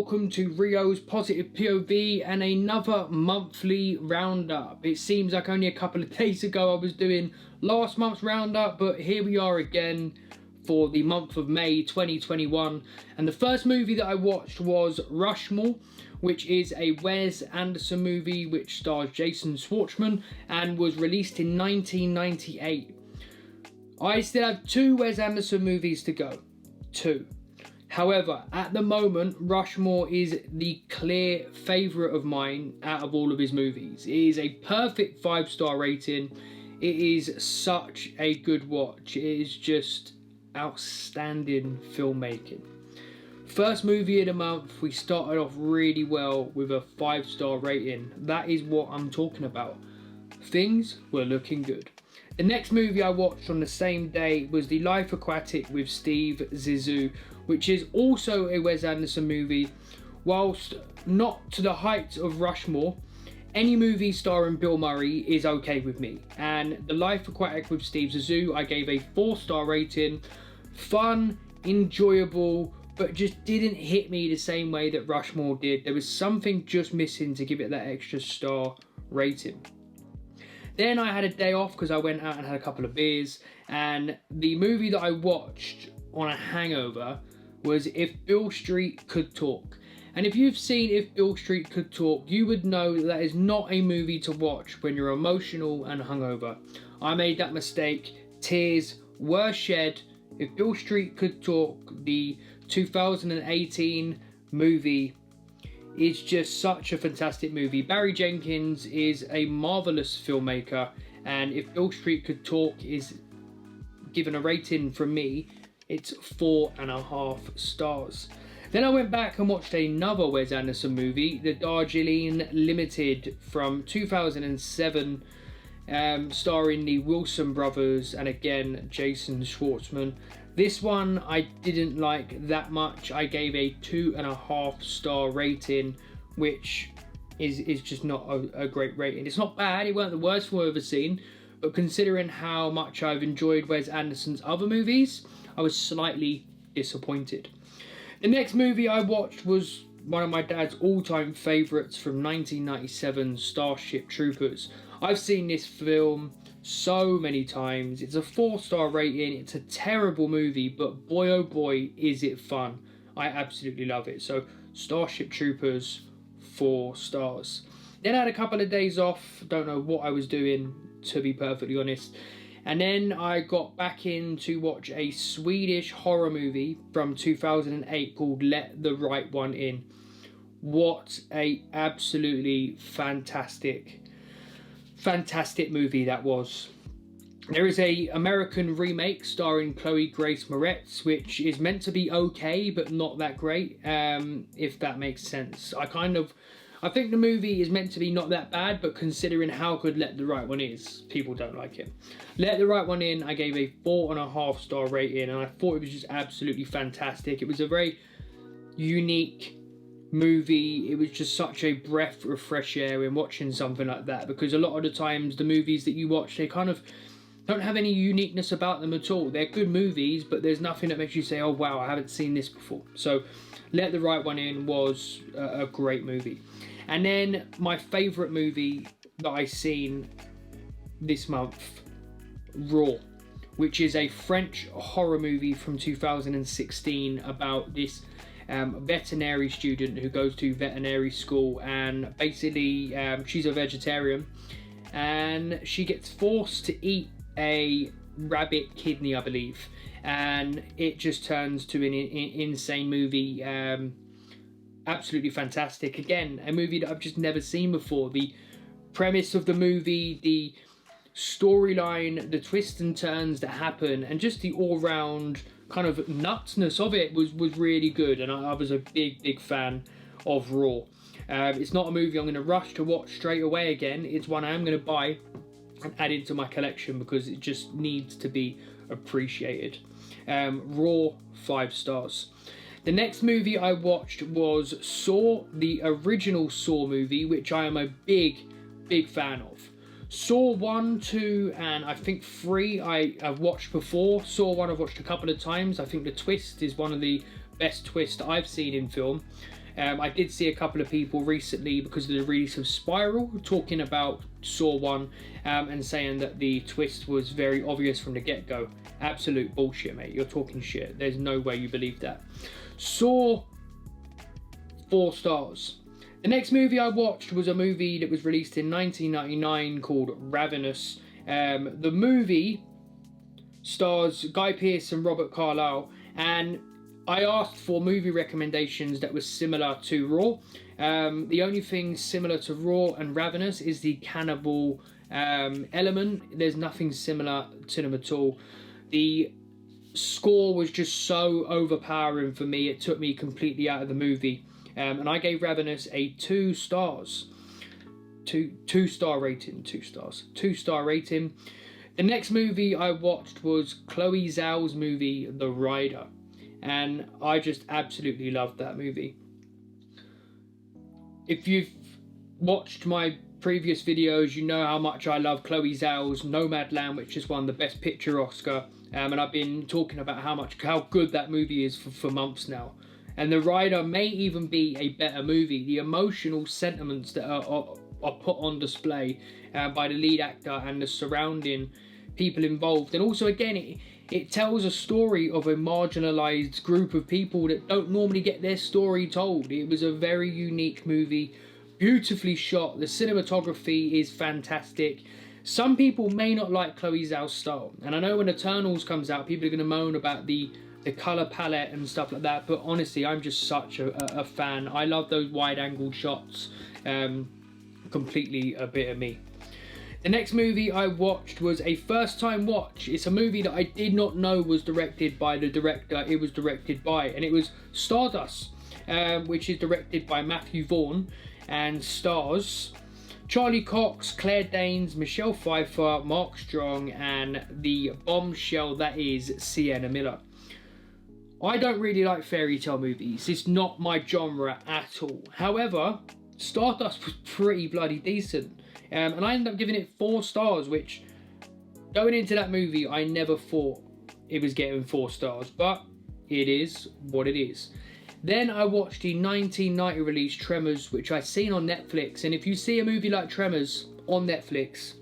welcome to Rio's Positive POV and another monthly roundup. It seems like only a couple of days ago I was doing last month's roundup, but here we are again for the month of May 2021. And the first movie that I watched was Rushmore, which is a Wes Anderson movie which stars Jason Schwartzman and was released in 1998. I still have 2 Wes Anderson movies to go. 2. However, at the moment, Rushmore is the clear favourite of mine out of all of his movies. It is a perfect 5-star rating. It is such a good watch. It is just outstanding filmmaking. First movie of the month, we started off really well with a 5-star rating. That is what I'm talking about. Things were looking good. The next movie I watched on the same day was the Life Aquatic with Steve Zissou, which is also a Wes Anderson movie. Whilst not to the heights of Rushmore, any movie starring Bill Murray is okay with me. And the Life Aquatic with Steve Zissou, I gave a 4-star rating. Fun, enjoyable, but just didn't hit me the same way that Rushmore did. There was something just missing to give it that extra star rating. Then I had a day off because I went out and had a couple of beers, and the movie that I watched on a hangover was If Beale Street Could Talk. And if you've seen If Beale Street Could Talk, you would know that that is not a movie to watch when you're emotional and hungover. I made that mistake. Tears were shed. If Beale Street Could Talk, the 2018 movie, is just such a fantastic movie. Barry Jenkins is a marvellous filmmaker, and If Beale Street Could Talk is given a rating from me. It's 4.5 stars. Then I went back and watched another Wes Anderson movie, the Darjeeling Limited from 2007, starring the Wilson brothers and again Jason Schwartzman. This one I didn't like that much. I gave a 2.5 star rating, which is just not a great rating. It's not bad, it weren't the worst one I've ever seen, but considering how much I've enjoyed Wes Anderson's other movies, I was slightly disappointed. The next movie I watched was one of my dad's all-time favourites from 1997, Starship Troopers. I've seen this film so many times. It's a 4-star rating. It's a terrible movie, but boy oh boy is it fun. I absolutely love it. So Starship Troopers, 4 stars. Then I had a couple of days off. Don't know what I was doing, to be perfectly honest. And then I got back in to watch a Swedish horror movie from 2008 called Let the Right One In. What a absolutely fantastic movie that was. There is a American remake starring Chloe Grace Moretz, which is meant to be okay, but not that great, if that makes sense. I think the movie is meant to be not that bad, but considering how good Let the Right One is, people don't like it. Let the Right One In, I gave a 4.5 star rating, and I thought it was just absolutely fantastic. It was a very unique movie. It was just such a breath of fresh air in watching something like that, because a lot of the times the movies that you watch, they kind of don't have any uniqueness about them at all. They're good movies, but there's nothing that makes you say, oh wow, I haven't seen this before. So Let the Right One In was a great movie. And then my favourite movie that I seen this month, Raw, which is a French horror movie from 2016 about this veterinary student who goes to veterinary school, and basically she's a vegetarian and she gets forced to eat a rabbit kidney, I believe, and it just turns to an insane movie. Absolutely fantastic. Again, a movie that I've just never seen before. The premise of the movie, the storyline, the twists and turns that happen, and just the all-round kind of nutness of it was really good, and I was a big fan of Raw. It's not a movie I'm going to rush to watch straight away again. It's one I am going to buy and add into my collection because it just needs to be appreciated. Raw, 5 stars. The next movie I watched was Saw, the original Saw movie, which I am a big fan of. Saw 1, 2, and I think 3 I've watched before. Saw 1 I've watched a couple of times. I think the twist is one of the best twists I've seen in film. I did see a couple of people recently, because of the release of Spiral, talking about Saw 1 and saying that the twist was very obvious from the get-go. Absolute bullshit, mate. You're talking shit. There's no way you believe that. Saw, 4 stars. The next movie I watched was a movie that was released in 1999 called Ravenous. The movie stars Guy Pearce and Robert Carlyle, and I asked for movie recommendations that was similar to Raw. The only thing similar to Raw and Ravenous is the cannibal element. There's nothing similar to them at all. The score was just so overpowering for me, it took me completely out of the movie. And I gave Ravenous a 2 stars. 2-star rating. 2-star rating. The next movie I watched was Chloe Zhao's movie, The Rider. And I just absolutely loved that movie. If you've watched my previous videos, you know how much I love Chloe Zhao's Nomadland, which has won the Best Picture Oscar. And I've been talking about how good that movie is for months now. And The Rider may even be a better movie. The emotional sentiments that are put on display by the lead actor and the surrounding people involved. And also, again, it tells a story of a marginalised group of people that don't normally get their story told. It was a very unique movie, beautifully shot. The cinematography is fantastic. Some people may not like Chloe Zhao's style. And I know when Eternals comes out, people are going to moan about the colour palette and stuff like that, but honestly, I'm just such a fan. I love those wide-angled shots. Completely a bit of me. The next movie I watched was a first-time watch. It's a movie that I did not know was directed by the director it was directed by, and it was Stardust, which is directed by Matthew Vaughn and stars Charlie Cox, Claire Danes, Michelle Pfeiffer, Mark Strong, and the bombshell that is Sienna Miller. I don't really like fairy tale movies. It's not my genre at all. However, Stardust was pretty bloody decent. And I ended up giving it 4 stars, which, going into that movie, I never thought it was getting 4 stars. But it is what it is. Then I watched the 1990 release Tremors, which I'd seen on Netflix. And if you see a movie like Tremors on Netflix,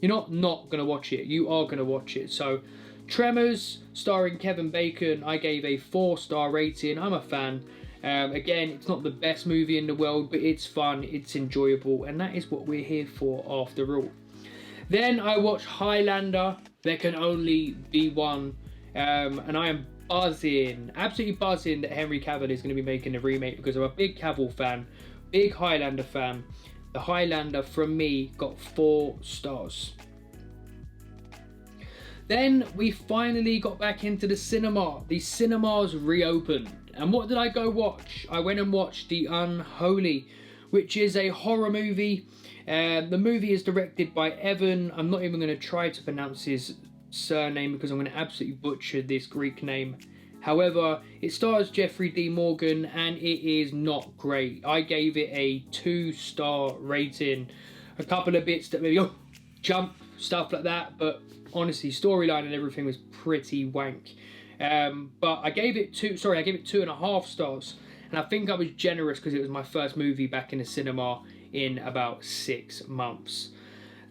you're not going to watch it. You are going to watch it. So, Tremors, starring Kevin Bacon, I gave a 4-star rating. I'm a fan. Again, it's not the best movie in the world, but it's fun, it's enjoyable, and that is what we're here for after all. Then I watched Highlander, There Can Only Be One, and I am buzzing, absolutely buzzing that Henry Cavill is going to be making a remake, because I'm a big Cavill fan, big Highlander fan. The Highlander, from me, got 4 stars. Then we finally got back into the cinema. The cinemas reopened. And what did I go watch? I went and watched The Unholy, which is a horror movie. The movie is directed by Evan. I'm not even going to try to pronounce his surname because I'm going to absolutely butcher this Greek name. However, it stars Jeffrey D. Morgan and it is not great. I gave it a 2-star rating. A couple of bits that maybe, jump, stuff like that, but honestly, storyline and everything was pretty wank. But I gave it 2.5 stars, and I think I was generous because it was my first movie back in the cinema in about 6 months.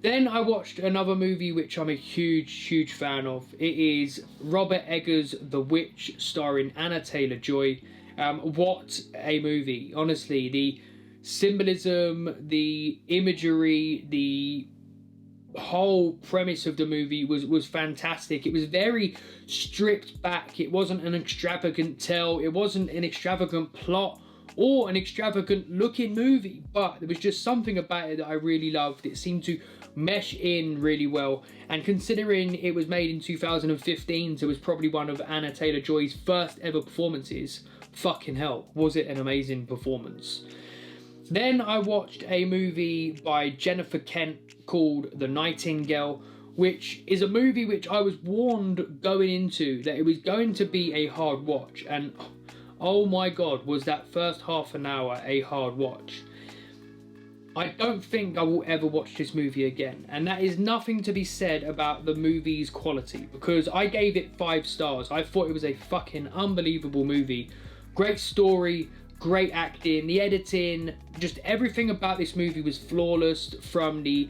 Then I watched another movie which I'm a huge fan of. It is Robert Eggers' The Witch, starring Anna Taylor-Joy. What a movie. Honestly, the symbolism, the imagery, the whole premise of the movie was fantastic. It was very stripped back. It wasn't an extravagant tale. It wasn't an extravagant plot or an extravagant looking movie, but there was just something about it that I really loved. It seemed to mesh in really well, and considering it was made in 2015, so it was probably one of Anna Taylor-Joy's first ever performances, fucking hell, was it an amazing performance. Then I watched a movie by Jennifer Kent called The Nightingale, which is a movie which I was warned going into that it was going to be a hard watch, and oh my god, was that first half an hour a hard watch. I don't think I will ever watch this movie again, and that is nothing to be said about the movie's quality, because I gave it 5 stars. I thought it was a fucking unbelievable movie. Great story, great acting, the editing, just everything about this movie was flawless, from the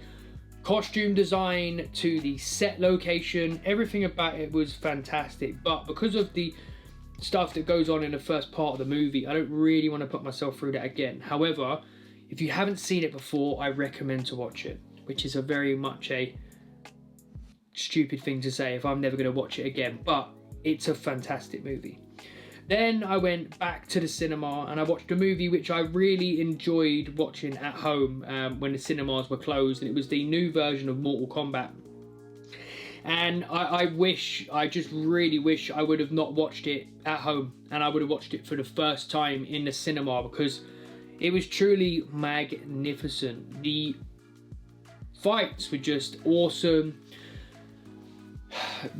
costume design to the set location. Everything about it was fantastic, but because of the stuff that goes on in the first part of the movie, I don't really want to put myself through that again. However, if you haven't seen it before, I recommend to watch it, which is a very much a stupid thing to say if I'm never going to watch it again, but it's a fantastic movie. Then I went back to the cinema and I watched a movie which I really enjoyed watching at home when the cinemas were closed, and it was the new version of Mortal Kombat. And I just really wish I would have not watched it at home, and I would have watched it for the first time in the cinema, because it was truly magnificent. The fights were just awesome.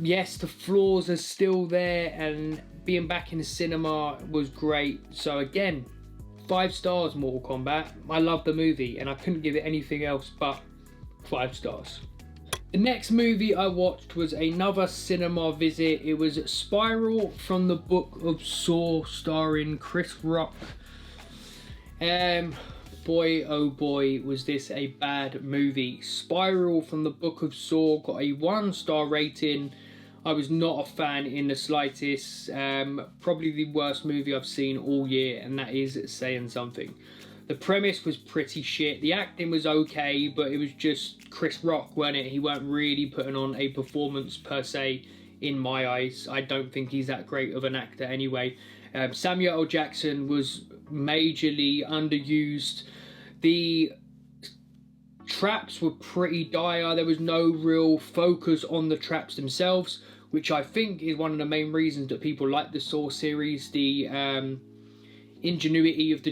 Yes, the flaws are still there, and being back in the cinema was great. So again, 5 stars Mortal Kombat. I love the movie and I couldn't give it anything else but 5 stars. The next movie I watched was another cinema visit. It was Spiral from the Book of Saw, starring Chris Rock. Boy oh boy, was this a bad movie. Spiral from the Book of Saw got a 1-star rating. I was not a fan in the slightest. Probably the worst movie I've seen all year, and that is saying something. The premise was pretty shit. The acting was okay, but it was just Chris Rock, weren't it? He weren't really putting on a performance per se in my eyes. I don't think he's that great of an actor anyway. Samuel L. Jackson was majorly underused. The traps were pretty dire. There was no real focus on the traps themselves, which I think is one of the main reasons that people like the Saw series. The ingenuity of the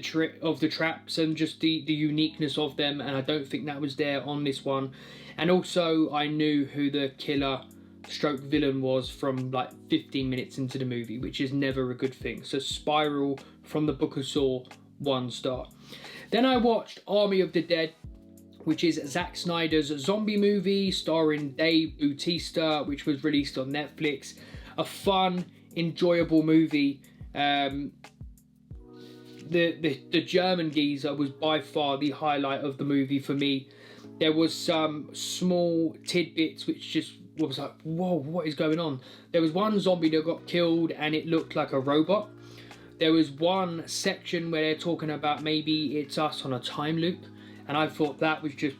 traps and just the uniqueness of them, and I don't think that was there on this one. And also I knew who the killer stroke villain was from like 15 minutes into the movie, which is never a good thing. So Spiral from the Book of Saw, 1 star. Then I watched Army of the Dead, which is Zack Snyder's zombie movie starring Dave Bautista, which was released on Netflix. A fun, enjoyable movie. The German geezer was by far the highlight of the movie for me. There was some small tidbits which just was like, whoa, what is going on? There was one zombie that got killed and it looked like a robot. There was one section where they're talking about maybe it's us on a time loop, and I thought that was just,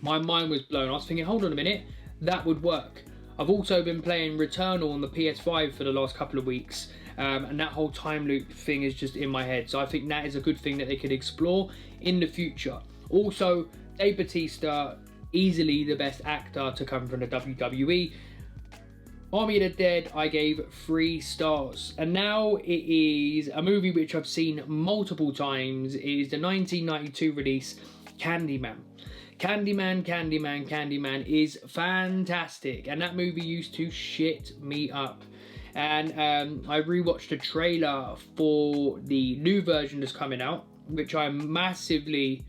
my mind was blown. I was thinking, hold on a minute, that would work. I've also been playing Returnal on the PS5 for the last couple of weeks, and that whole time loop thing is just in my head. So I think that is a good thing that they could explore in the future. Also, Dave Bautista, easily the best actor to come from the WWE. Army of the Dead, I gave 3 stars. And now it is a movie which I've seen multiple times. It is the 1992 release, Candyman. Candyman is fantastic. And that movie used to shit me up. And I rewatched a trailer for the new version that's coming out, which I'm massively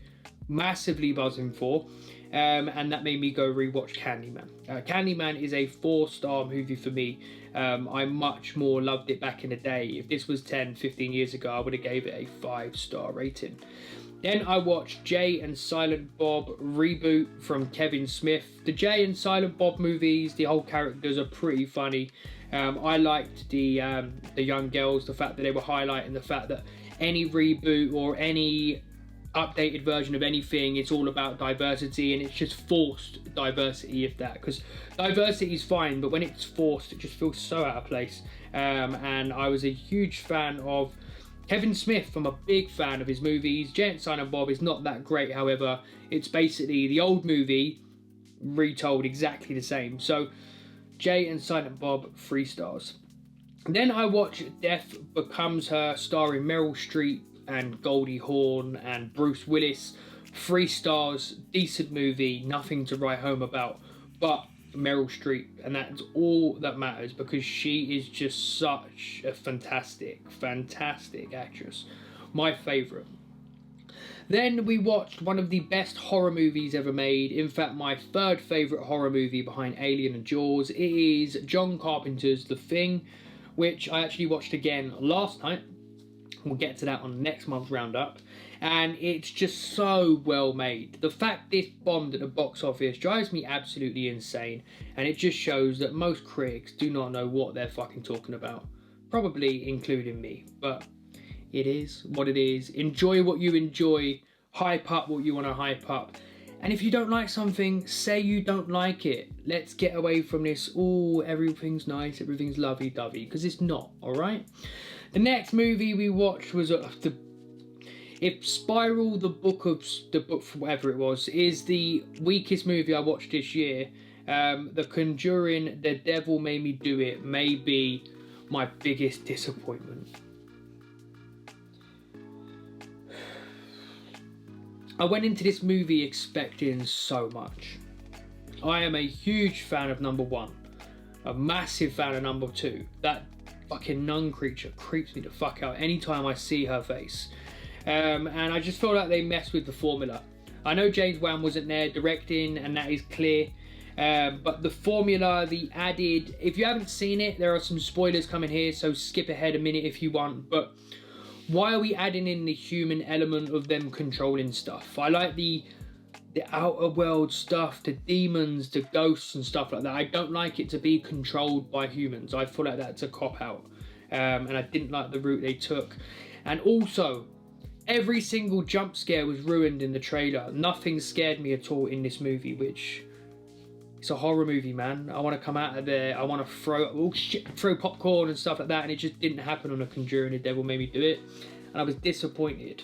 buzzing for. And that made me go rewatch Candyman. Candyman is a 4-star movie for me. I much more loved it back in the day. If this was 10-15 years ago, I would have gave it a 5-star rating. Then I watched Jay and Silent Bob reboot from Kevin Smith. The Jay and Silent Bob movies, the whole characters are pretty funny. I liked the young girls, the fact that they were highlighting the fact that any reboot or any updated version of anything, it's all about diversity, and it's just forced diversity, if that, because diversity is fine, but when it's forced, it just feels so out of place. And I was a huge fan of Kevin Smith. I'm a big fan of his movies. Jay and Silent Bob is not that great, however. It's basically the old movie retold exactly the same. So Jay and Silent Bob, 3 stars. Then I watched Death Becomes Her, starring Meryl Streep and Goldie Hawn and Bruce Willis. 3 stars, decent movie, nothing to write home about, but Meryl Streep, and that's all that matters, because she is just such a fantastic actress. My favourite. Then we watched one of the best horror movies ever made. In fact, my 3rd favourite horror movie behind Alien and Jaws. It is John Carpenter's The Thing, which I actually watched again last night. We'll get to that on next month's roundup. And it's just so well made. The fact this bombed at the box office drives me absolutely insane. And it just shows that most critics do not know what they're fucking talking about. Probably including me. But it is what it is. Enjoy what you enjoy. Hype up what you want to hype up. And if you don't like something, say you don't like it. Let's get away from this, oh, everything's nice, everything's lovey-dovey. Because it's not, alright? The next movie we watched was if Spiral, the book, whatever it was, is the weakest movie I watched this year, The Conjuring, The Devil Made Me Do It may be my biggest disappointment. I went into this movie expecting so much. I am a huge fan of number 1, a massive fan of number 2. That fucking nun creature creeps me the fuck out anytime I see her face. And I just feel like they messed with the formula. I know James Wan wasn't there directing, and that is clear. But the formula, the added... If you haven't seen it, there are some spoilers coming here, so skip ahead a minute if you want. But why are we adding in the human element of them controlling stuff? I like the outer world stuff, the demons, the ghosts and stuff like that. I don't like it to be controlled by humans. I feel like that's a cop-out. And I didn't like the route they took. And also, every single jump scare was ruined in the trailer. Nothing scared me at all in this movie, which... It's a horror movie, man. I want to come out of there. I want to throw popcorn and stuff like that. And it just didn't happen on A Conjuring. The Devil Made Me Do It. And I was disappointed.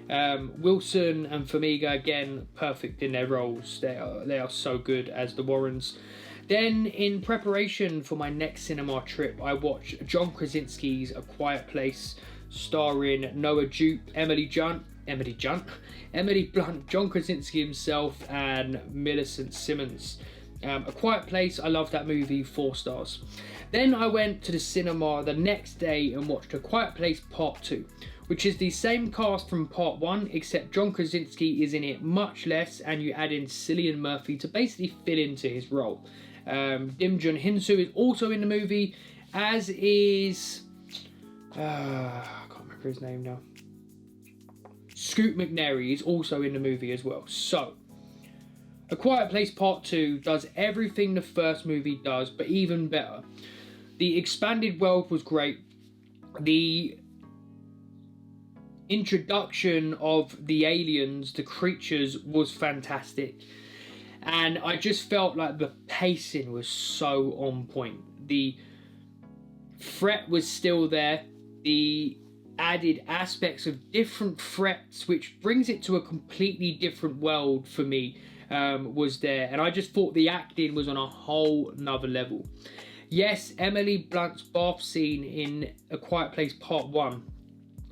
Wilson and Farmiga, again, perfect in their roles. They are so good as the Warrens. Then, in preparation for my next cinema trip, I watched John Krasinski's A Quiet Place, starring Noah Jupe, Emily Blunt, John Krasinski himself, and Millicent Simmons. A Quiet Place, I love that movie, 4 stars. Then I went to the cinema the next day and watched A Quiet Place Part 2, which is the same cast from Part 1, except John Krasinski is in it much less, and you add in Cillian Murphy to basically fill into his role. Dim Jun Hinsu is also in the movie, as is... I can't remember his name now. Scoot McNairy is also in the movie as well. So, A Quiet Place Part 2 does everything the first movie does, but even better. The expanded world was great. The introduction of the aliens, the creatures, was fantastic. And I just felt like the pacing was so on point. The threat was still there. The added aspects of different threats, which brings it to a completely different world for me, was there. And I just thought the acting was on a whole nother level. Yes, Emily Blunt's bath scene in A Quiet Place Part 1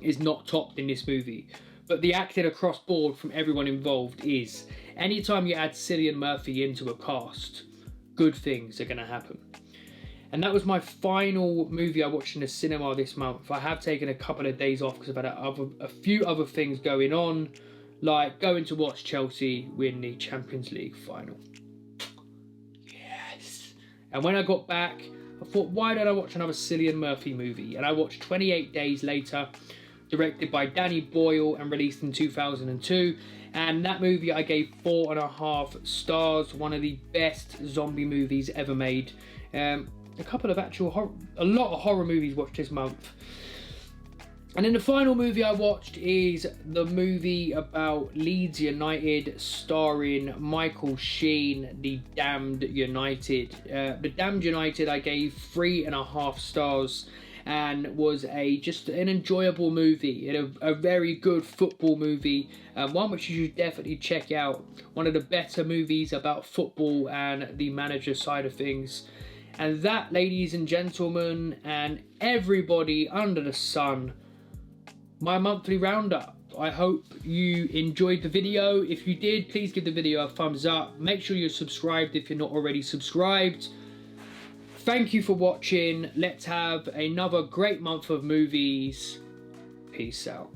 is not topped in this movie, but the acting across board from everyone involved is. Anytime you add Cillian Murphy into a cast, good things are going to happen. And that was my final movie I watched in the cinema this month. I have taken a couple of days off because I've had a few other things going on, like going to watch Chelsea win the Champions League final. Yes. And when I got back, I thought, why don't I watch another Cillian Murphy movie? And I watched 28 Days Later, directed by Danny Boyle and released in 2002. And that movie I gave 4.5 stars. One of the best zombie movies ever made. A couple of a lot of horror movies watched this month. And then the final movie I watched is the movie about Leeds United, starring Michael Sheen, The Damned United. The Damned United I gave 3.5 stars, and was just an enjoyable movie, a very good football movie, one which you should definitely check out. One of the better movies about football and the manager side of things. And that, ladies and gentlemen, and everybody under the sun, my monthly roundup. I hope you enjoyed the video. If you did, please give the video a thumbs up. Make sure you're subscribed if you're not already subscribed. Thank you for watching. Let's have another great month of movies. Peace out.